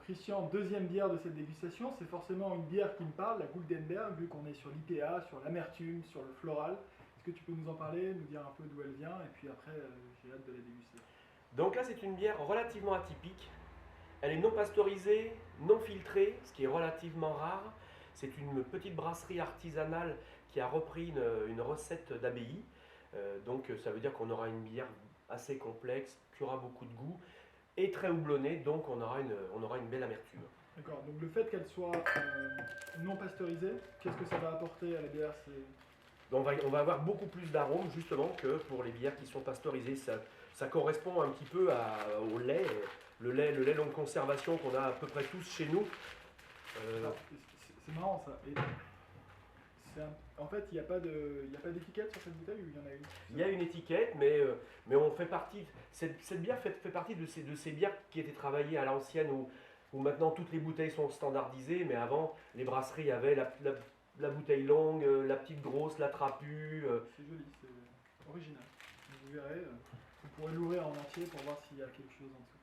Christian, deuxième bière de cette dégustation, c'est forcément une bière qui me parle, la Guldenberg, vu qu'on est sur l'IPA, sur l'amertume, sur le floral. Est-ce que tu peux nous en parler, nous dire un peu d'où elle vient, et puis après, j'ai hâte de la déguster. Donc là, c'est une bière relativement atypique. Elle est non pasteurisée, non filtrée, ce qui est relativement rare. C'est une petite brasserie artisanale qui a repris une recette d'abbaye. Donc ça veut dire qu'on aura une bière assez complexe, qui aura beaucoup de goût et très houblonnée, donc on aura une belle amertume. D'accord, donc le fait qu'elle soit non pasteurisée, qu'est-ce que ça va apporter à la bière? Donc on va avoir beaucoup plus d'arômes justement que pour les bières qui sont pasteurisées. Ça correspond un petit peu au lait, le lait longue conservation qu'on a à peu près tous chez nous. C'est marrant ça. Et en fait, il n'y a pas d'étiquette sur cette bouteille ou il y en a une? Il y a une étiquette, mais on fait partie. Cette bière fait partie de ces bières qui étaient travaillées à l'ancienne où maintenant toutes les bouteilles sont standardisées, mais avant les brasseries avaient la bouteille longue, la petite grosse, la trapue. C'est joli, c'est original. Vous verrez, vous pourrez l'ouvrir en entier pour voir s'il y a quelque chose en dessous.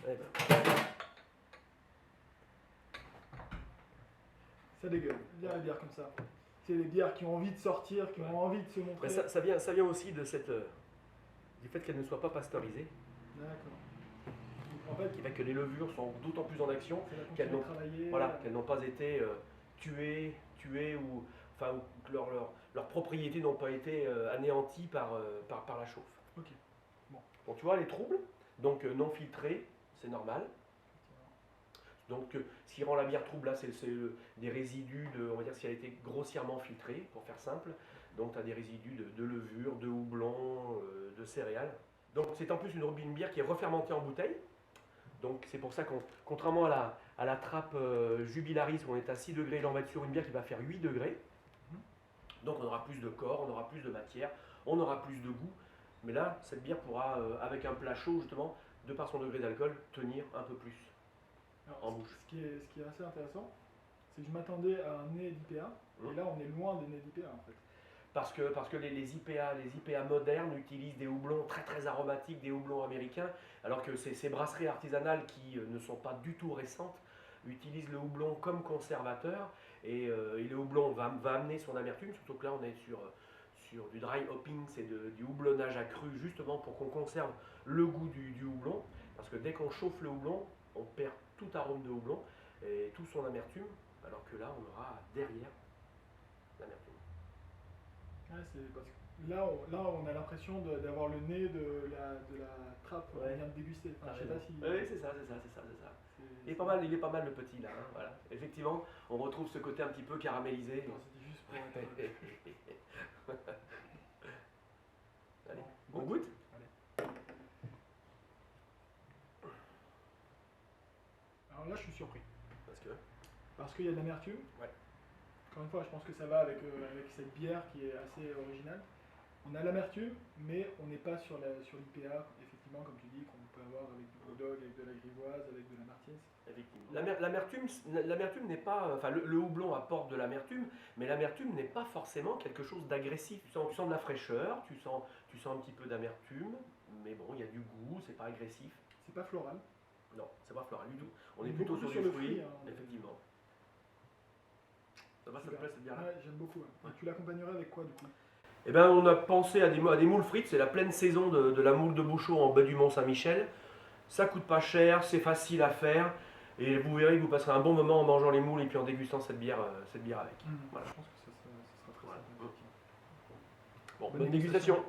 Eh ben. Ça dégueule, bien les bières comme ça. C'est les bières qui ont envie de sortir, qui ont envie de se montrer. Ben ça vient aussi du fait qu'elles ne soient pas pasteurisées. D'accord. En fait, Qui fait que les levures sont d'autant plus en action qu'elles n'ont pas été tuées ou que leurs propriétés n'ont pas été anéanties par la chauffe. Ok. Bon. Donc tu vois, les troubles, donc non filtrés, c'est normal. Donc ce qui rend la bière trouble là, c'est des résidus on va dire si elle a été grossièrement filtrée, pour faire simple. Donc tu as des résidus de levure, de houblon, de céréales. Donc c'est en plus une bière qui est refermentée en bouteille. Donc c'est pour ça qu'on, contrairement à la trappe Jubilaris où on est à 6 degrés, là on va être sur une bière qui va faire 8 degrés. Donc on aura plus de corps, on aura plus de matière, on aura plus de goût. Mais là, cette bière pourra, avec un plat chaud justement, de par son degré d'alcool, tenir un peu plus. Alors, en bouche. Ce qui est assez intéressant, c'est que je m'attendais à un nez d'IPA, et là on est loin des nez d'IPA en fait. Parce que les IPA modernes utilisent des houblons très très aromatiques, des houblons américains, alors que ces brasseries artisanales qui ne sont pas du tout récentes utilisent le houblon comme conservateur, et le houblon va amener son amertume, surtout que là on est sur du dry hopping, c'est du houblonnage accru justement pour qu'on conserve le goût du houblon, parce que dès qu'on chauffe le houblon, on perd tout arôme de houblon et tout son amertume, alors que là on aura derrière l'amertume. Ouais, c'est parce que là on a l'impression d'avoir le nez de la trappe qu'on vient de déguster. Enfin, je sais pas si... Oui, c'est ça. Il est pas mal le petit là, hein, voilà. Effectivement, on retrouve ce côté un petit peu caramélisé. Non, c'était juste pour être... Allez, on goûte? Allez. Alors là, je suis surpris. Parce qu'il y a de l'amertume. Ouais. Encore une fois, je pense que ça va avec cette bière qui est assez originale. On a l'amertume, mais on n'est pas sur l'IPA, effectivement, comme tu dis, qu'on peut avoir avec du Brewdog, avec de la Grivoise, avec de la Martins. L'amertume n'est pas... Enfin, le houblon apporte de l'amertume, mais l'amertume n'est pas forcément quelque chose d'agressif. Tu sens de la fraîcheur, tu sens un petit peu d'amertume, mais bon, il y a du goût, c'est pas agressif. C'est pas floral? Non, c'est pas floral du tout. On est plutôt sur du fruit, effectivement. Ça te plaît cette bière-là? Ouais, j'aime beaucoup. Ouais. Tu l'accompagnerais avec quoi du coup? Eh ben, on a pensé à des moules frites, c'est la pleine saison de la moule de Bouchot en bas du Mont-Saint-Michel. Ça coûte pas cher, c'est facile à faire, et vous verrez que vous passerez un bon moment en mangeant les moules et puis en dégustant cette bière avec. Voilà. Je pense que ça sera très sympa. Bon, bonne dégustation.